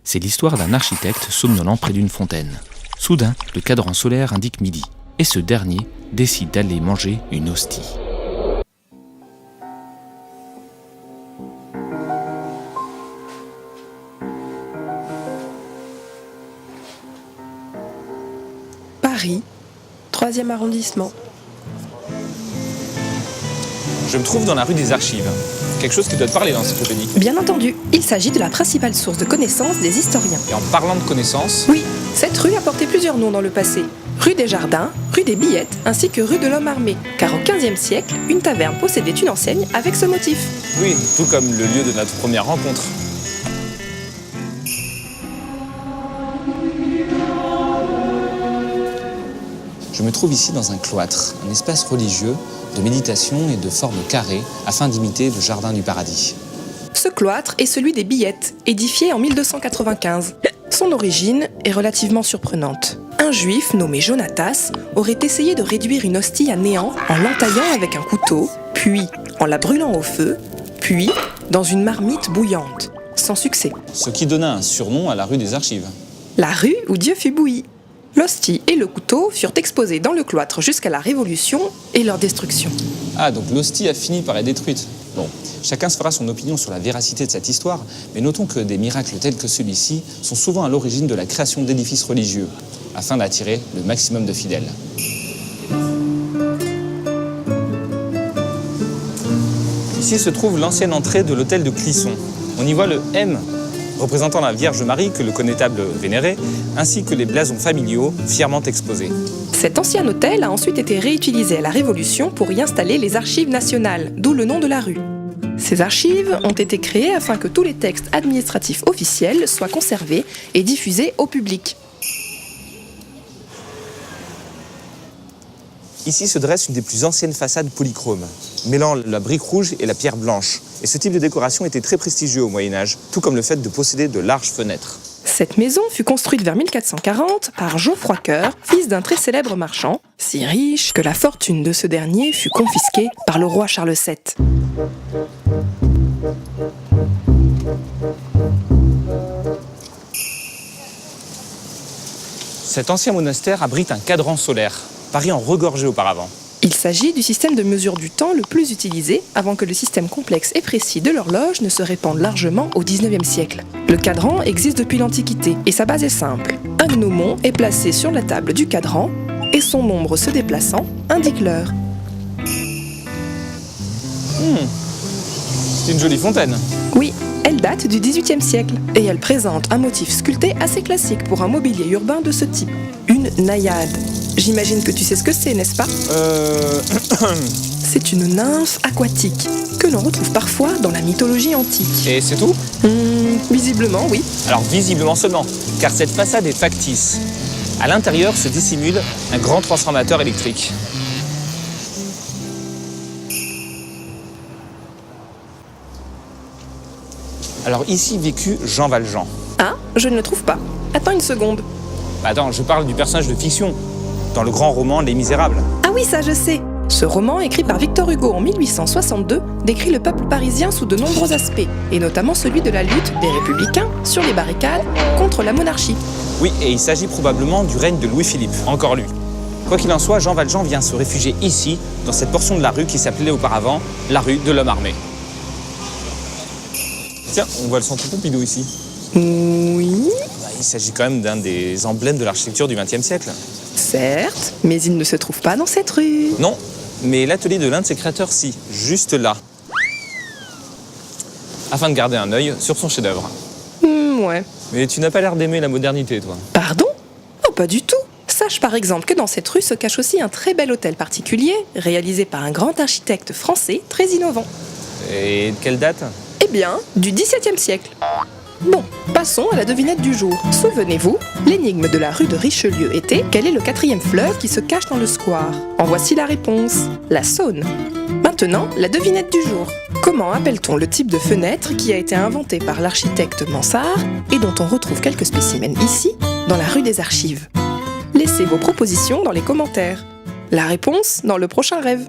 C'est l'histoire d'un architecte somnolent près d'une fontaine. Soudain, le cadran solaire indique midi, et ce dernier décide d'aller manger une hostie. Paris, 3e arrondissement. Je me trouve dans la rue des Archives. Quelque chose qui doit te parler dans l'encyclopédie. Bien entendu, il s'agit de la principale source de connaissances des historiens. Et en parlant de connaissances, Oui, cette rue a porté plusieurs noms dans le passé. Rue des Jardins, rue des Billettes, ainsi que rue de l'Homme Armé. Car au XVe siècle, une taverne possédait une enseigne avec ce motif. oui, tout comme le lieu de notre première rencontre. Je me trouve ici dans un cloître, un espace religieux de méditation et de forme carrée afin d'imiter le jardin du paradis. Ce cloître est celui des Billettes, édifié en 1295. Son origine est relativement surprenante. Un juif nommé Jonatas aurait essayé de réduire une hostie à néant en l'entaillant avec un couteau, puis en la brûlant au feu, puis dans une marmite bouillante. Sans succès. Ce qui donna un surnom à la rue des Archives. La rue où Dieu fut bouilli. L'hostie et le couteau furent exposés dans le cloître jusqu'à la Révolution et leur destruction. Ah, donc l'hostie a fini par être détruite. Bon, chacun se fera son opinion sur la véracité de cette histoire, mais notons que des miracles tels que celui-ci sont souvent à l'origine de la création d'édifices religieux, afin d'attirer le maximum de fidèles. Ici se trouve l'ancienne entrée de l'hôtel de Clisson. On y voit le M représentant la Vierge Marie que le connétable vénérait, ainsi que les blasons familiaux fièrement exposés. Cet ancien hôtel a ensuite été réutilisé à la Révolution pour y installer les archives nationales, d'où le nom de la rue. Ces archives ont été créées afin que tous les textes administratifs officiels soient conservés et diffusés au public. Ici se dresse une des plus anciennes façades polychromes, mêlant la brique rouge et la pierre blanche. Et ce type de décoration était très prestigieux au Moyen-Âge, tout comme le fait de posséder de larges fenêtres. Cette maison fut construite vers 1440 par Geoffroy Coeur, fils d'un très célèbre marchand, si riche que la fortune de ce dernier fut confisquée par le roi Charles VII. Cet ancien monastère abrite un cadran solaire, Paris en regorgeait auparavant. Il s'agit du système de mesure du temps le plus utilisé avant que le système complexe et précis de l'horloge ne se répande largement au XIXe siècle. Le cadran existe depuis l'Antiquité et sa base est simple. Un gnomon est placé sur la table du cadran et son ombre se déplaçant indique l'heure. C'est une jolie fontaine. Oui, elle date du XVIIIe siècle et elle présente un motif sculpté assez classique pour un mobilier urbain de ce type. Une naïade. J'imagine que tu sais ce que c'est, n'est-ce pas ? C'est une nymphe aquatique que l'on retrouve parfois dans la mythologie antique. Et c'est tout ? Visiblement, oui. Alors visiblement seulement, car cette façade est factice. À l'intérieur se dissimule un grand transformateur électrique. Alors ici vécut Jean Valjean. Ah, je ne le trouve pas. Attends une seconde. Attends, je parle du personnage de fiction, dans le grand roman Les Misérables. Ah oui, ça je sais. Ce roman, écrit par Victor Hugo en 1862, décrit le peuple parisien sous de nombreux aspects, et notamment celui de la lutte des républicains sur les barricades contre la monarchie. Oui, et il s'agit probablement du règne de Louis-Philippe, encore lui. Quoi qu'il en soit, Jean Valjean vient se réfugier ici, dans cette portion de la rue qui s'appelait auparavant la rue de l'Homme Armé. Tiens, on voit le centre Pompidou ici. Oui, Il s'agit quand même d'un des emblèmes de l'architecture du XXe siècle. certes, mais il ne se trouve pas dans cette rue. Non, mais l'atelier de l'un de ses créateurs, si, juste là. Afin de garder un œil sur son chef-d'œuvre. Ouais. Mais tu n'as pas l'air d'aimer la modernité, toi. Pardon ? Oh, pas du tout. Sache par exemple que dans cette rue se cache aussi un très bel hôtel particulier, réalisé par un grand architecte français très innovant. Et de quelle date ? Eh bien, du XVIIe siècle. Bon, passons à la devinette du jour. Souvenez-vous, l'énigme de la rue de Richelieu était: quel est le 4e fleuve qui se cache dans le square ? En voici la réponse, la Saône. Maintenant, la devinette du jour. Comment appelle-t-on le type de fenêtre qui a été inventé par l'architecte Mansart et dont on retrouve quelques spécimens ici, dans la rue des Archives ? Laissez vos propositions dans les commentaires. La réponse dans le prochain rêve.